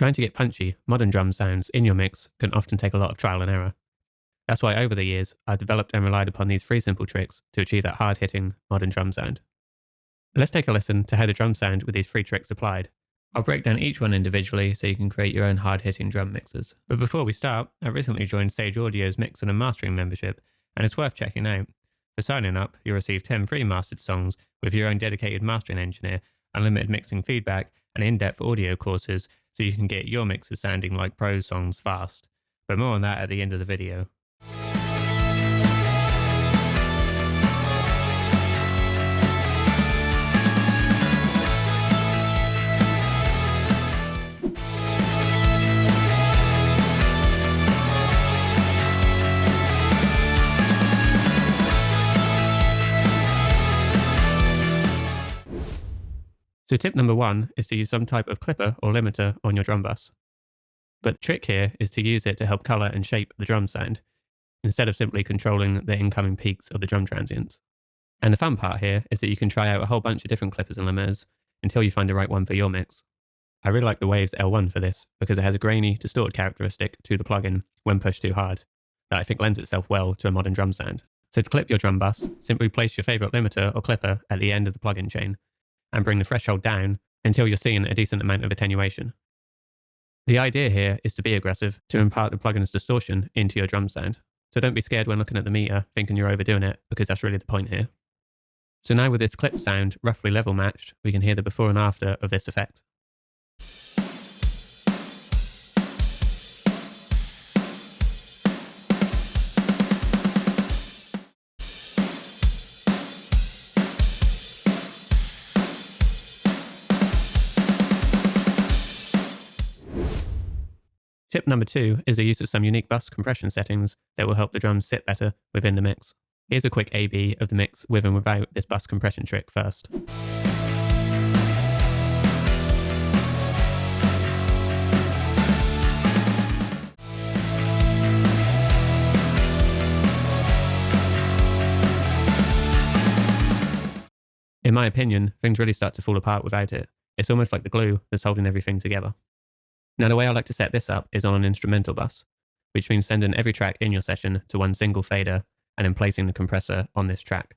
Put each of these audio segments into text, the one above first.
Trying to get punchy, modern drum sounds in your mix can often take a lot of trial and error. That's why over the years, I've developed and relied upon these 3 simple tricks to achieve that hard-hitting, modern drum sound. Let's take a listen to how the drum sound with these 3 tricks applied. I'll break down each one individually so you can create your own hard-hitting drum mixes. But before we start, I recently joined Sage Audio's mixing and mastering membership, and it's worth checking out. For signing up, you'll receive 10 pre-mastered songs with your own dedicated mastering engineer, unlimited mixing feedback, and in-depth audio courses so you can get your mixes sounding like pro songs fast. But more on that at the end of the video. So tip number 1 is to use some type of clipper or limiter on your drum bus. But the trick here is to use it to help color and shape the drum sound, instead of simply controlling the incoming peaks of the drum transients. And the fun part here is that you can try out a whole bunch of different clippers and limiters until you find the right one for your mix. I really like the Waves L1 for this because it has a grainy, distorted characteristic to the plugin when pushed too hard, that I think lends itself well to a modern drum sound. So to clip your drum bus, simply place your favorite limiter or clipper at the end of the plugin chain, and bring the threshold down until you're seeing a decent amount of attenuation. The idea here is to be aggressive to impart the plugin's distortion into your drum sound. So don't be scared when looking at the meter thinking you're overdoing it, because that's really the point here. So now with this clip sound roughly level matched, we can hear the before and after of this effect. Tip number 2 is the use of some unique bus compression settings that will help the drums sit better within the mix. Here's a quick A/B of the mix with and without this bus compression trick first. In my opinion, things really start to fall apart without it. It's almost like the glue that's holding everything together. Now the way I like to set this up is on an instrumental bus, which means sending every track in your session to one single fader and then placing the compressor on this track.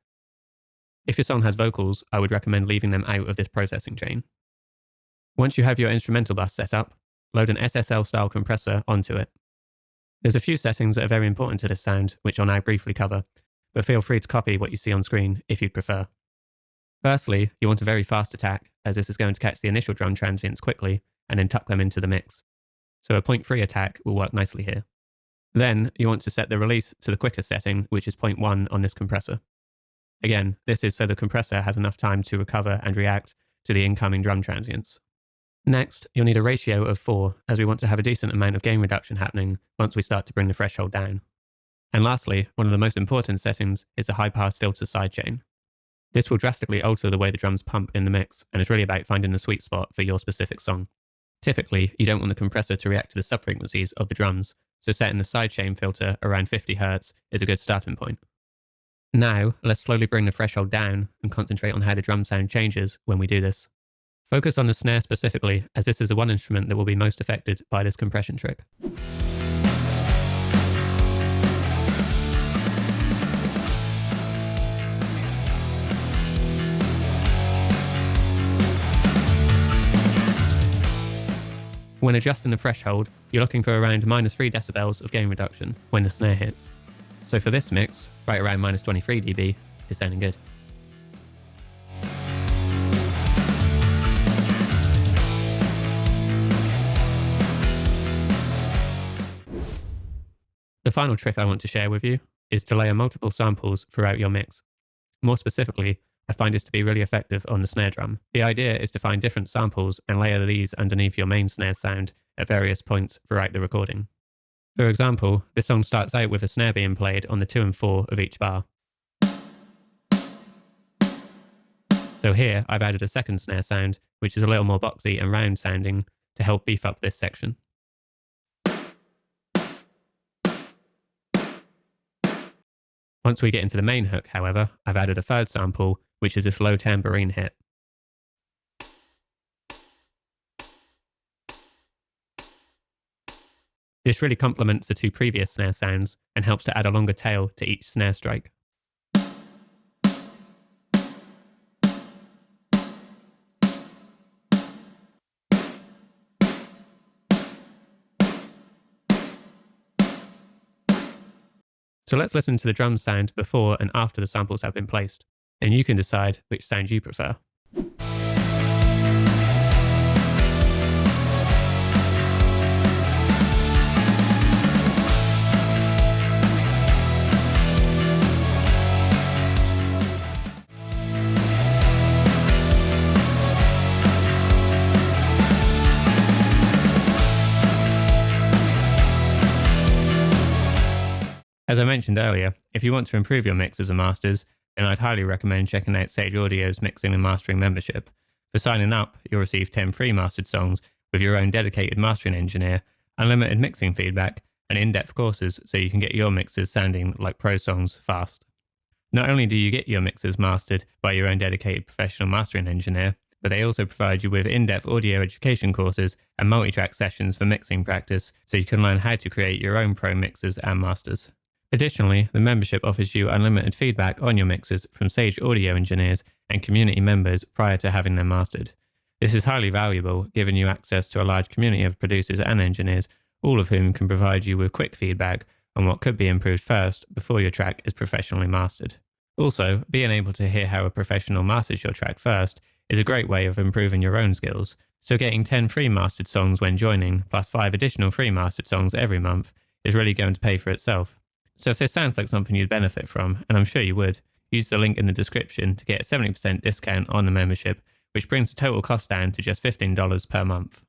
If your song has vocals, I would recommend leaving them out of this processing chain. Once you have your instrumental bus set up, load an SSL style compressor onto it. There's a few settings that are very important to this sound, which I'll now briefly cover, but feel free to copy what you see on screen if you'd prefer. Firstly, you want a very fast attack, as this is going to catch the initial drum transients quickly and then tuck them into the mix. So a 0.3 attack will work nicely here. Then you want to set the release to the quickest setting, which is 0.1 on this compressor. Again, this is so the compressor has enough time to recover and react to the incoming drum transients. Next, you'll need a ratio of 4, as we want to have a decent amount of gain reduction happening once we start to bring the threshold down. And lastly, one of the most important settings is the high pass filter sidechain. This will drastically alter the way the drums pump in the mix, and it's really about finding the sweet spot for your specific song. Typically, you don't want the compressor to react to the subfrequencies of the drums, so setting the sidechain filter around 50 Hz is a good starting point. Now, let's slowly bring the threshold down and concentrate on how the drum sound changes when we do this. Focus on the snare specifically, as this is the one instrument that will be most affected by this compression trick. When adjusting the threshold, you're looking for around -3 decibels of gain reduction when the snare hits. So for this mix, right around -23 dB is sounding good. The final trick I want to share with you is to layer multiple samples throughout your mix. More specifically, I find this to be really effective on the snare drum. The idea is to find different samples and layer these underneath your main snare sound at various points throughout the recording. For example, this song starts out with a snare being played on the 2 and 4 of each bar. So here I've added a second snare sound, which is a little more boxy and round sounding to help beef up this section. Once we get into the main hook, however, I've added a third sample, which is this low tambourine hit. This really complements the two previous snare sounds and helps to add a longer tail to each snare strike. So let's listen to the drum sound before and after the samples have been placed, and you can decide which sound you prefer. As I mentioned earlier, if you want to improve your mixes and masters, then I'd highly recommend checking out Sage Audio's Mixing and Mastering membership. For signing up, you'll receive 10 free mastered songs with your own dedicated mastering engineer, unlimited mixing feedback, and in-depth courses so you can get your mixes sounding like pro songs fast. Not only do you get your mixes mastered by your own dedicated professional mastering engineer, but they also provide you with in-depth audio education courses and multi-track sessions for mixing practice so you can learn how to create your own pro mixes and masters. Additionally, the membership offers you unlimited feedback on your mixes from Sage Audio engineers and community members prior to having them mastered. This is highly valuable, giving you access to a large community of producers and engineers, all of whom can provide you with quick feedback on what could be improved first before your track is professionally mastered. Also, being able to hear how a professional masters your track first is a great way of improving your own skills, so getting 10 free mastered songs when joining, plus 5 additional free mastered songs every month, is really going to pay for itself. So if this sounds like something you'd benefit from, and I'm sure you would, use the link in the description to get a 70% discount on the membership, which brings the total cost down to just $15 per month.